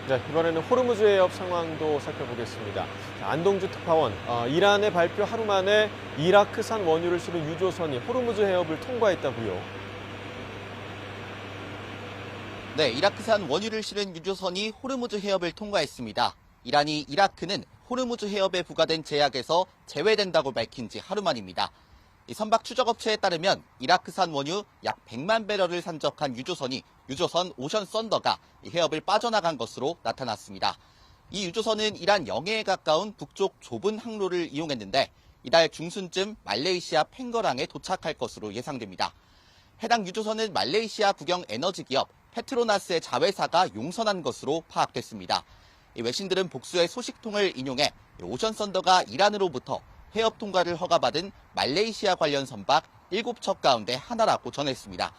네, 이번에는 호르무즈 해협 상황도 살펴보겠습니다. 자, 안동주 특파원, 이란의 발표 하루 만에 이라크산 원유를 실은 유조선이 호르무즈 해협을 통과했다고요. 네, 이라크산 원유를 실은 유조선이 호르무즈 해협을 통과했습니다. 이란이 이라크는 호르무즈 해협에 부과된 제약에서 제외된다고 밝힌 지 하루 만입니다. 이 선박 추적업체에 따르면 이라크산 원유 약 100만 배럴을 산적한 유조선 오션 썬더가 이 해협을 빠져나간 것으로 나타났습니다. 이 유조선은 이란 영해에 가까운 북쪽 좁은 항로를 이용했는데 이달 중순쯤 말레이시아 팽거랑에 도착할 것으로 예상됩니다. 해당 유조선은 말레이시아 국영 에너지 기업 페트로나스의 자회사가 용선한 것으로 파악됐습니다. 이 외신들은 복수의 소식통을 인용해 오션 썬더가 이란으로부터 해협 통과를 허가받은 말레이시아 관련 선박 7척 가운데 하나라고 전했습니다.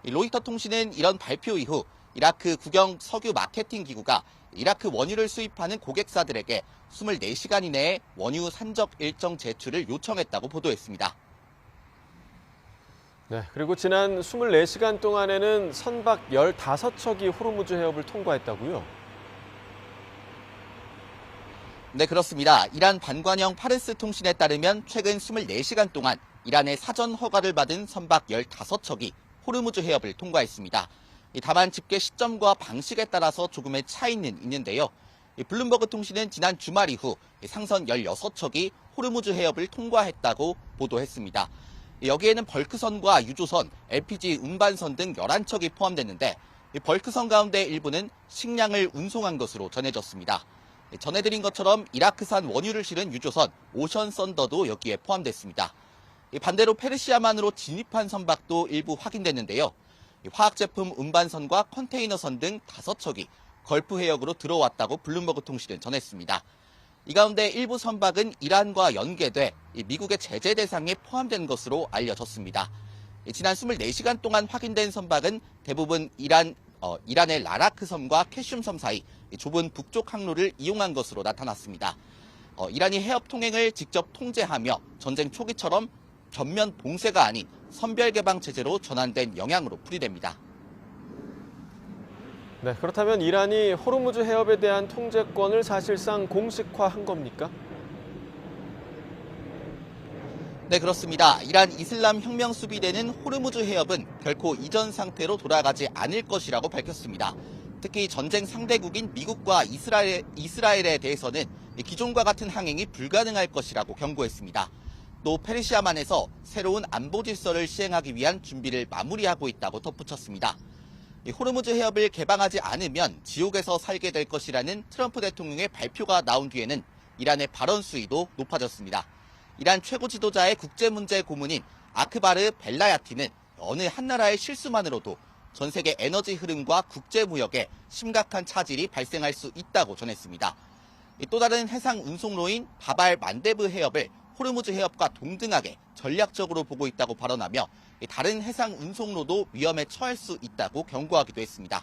로이터 통신은 이런 발표 이후 이라크 국영 석유 마케팅 기구가 이라크 원유를 수입하는 고객사들에게 24시간 이내에 원유 산적 일정 제출을 요청했다고 보도했습니다. 네, 그리고 지난 24시간 동안에는 선박 15척이 호르무즈 해협을 통과했다고요. 네, 그렇습니다. 이란 반관영 파르스 통신에 따르면 최근 24시간 동안 이란의 사전 허가를 받은 선박 15척이 호르무즈 해협을 통과했습니다. 다만 집계 시점과 방식에 따라서 조금의 차이는 있는데요. 블룸버그 통신은 지난 주말 이후 상선 16척이 호르무즈 해협을 통과했다고 보도했습니다. 여기에는 벌크선과 유조선, LPG 운반선 등 11척이 포함됐는데 벌크선 가운데 일부는 식량을 운송한 것으로 전해졌습니다. 전해드린 것처럼 이라크산 원유를 실은 유조선 오션 썬더도 여기에 포함됐습니다. 반대로 페르시아만으로 진입한 선박도 일부 확인됐는데요. 화학제품 운반선과 컨테이너선 등 5척이 걸프 해역으로 들어왔다고 블룸버그 통신은 전했습니다. 이 가운데 일부 선박은 이란과 연계돼 미국의 제재 대상에 포함된 것으로 알려졌습니다. 지난 24시간 동안 확인된 선박은 대부분 이란의 라라크 섬과 캐슘 섬 사이 좁은 북쪽 항로를 이용한 것으로 나타났습니다. 이란이 해협 통행을 직접 통제하며 전쟁 초기처럼 전면 봉쇄가 아닌 선별 개방 체제로 전환된 영향으로 풀이됩니다. 네, 그렇다면 이란이 호르무즈 해협에 대한 통제권을 사실상 공식화한 겁니까? 네, 그렇습니다. 이란 이슬람 혁명 수비대는 호르무즈 해협은 결코 이전 상태로 돌아가지 않을 것이라고 밝혔습니다. 특히 전쟁 상대국인 미국과 이스라엘에 대해서는 기존과 같은 항행이 불가능할 것이라고 경고했습니다. 또 페르시아만에서 새로운 안보 질서를 시행하기 위한 준비를 마무리하고 있다고 덧붙였습니다. 호르무즈 해협을 개방하지 않으면 지옥에서 살게 될 것이라는 트럼프 대통령의 발표가 나온 뒤에는 이란의 발언 수위도 높아졌습니다. 이란 최고 지도자의 국제문제 고문인 아크바르 벨라야티는 어느 한 나라의 실수만으로도 전 세계 에너지 흐름과 국제무역에 심각한 차질이 발생할 수 있다고 전했습니다. 또 다른 해상 운송로인 바발 만데브 해협을 호르무즈 해협과 동등하게 전략적으로 보고 있다고 발언하며 다른 해상 운송로도 위험에 처할 수 있다고 경고하기도 했습니다.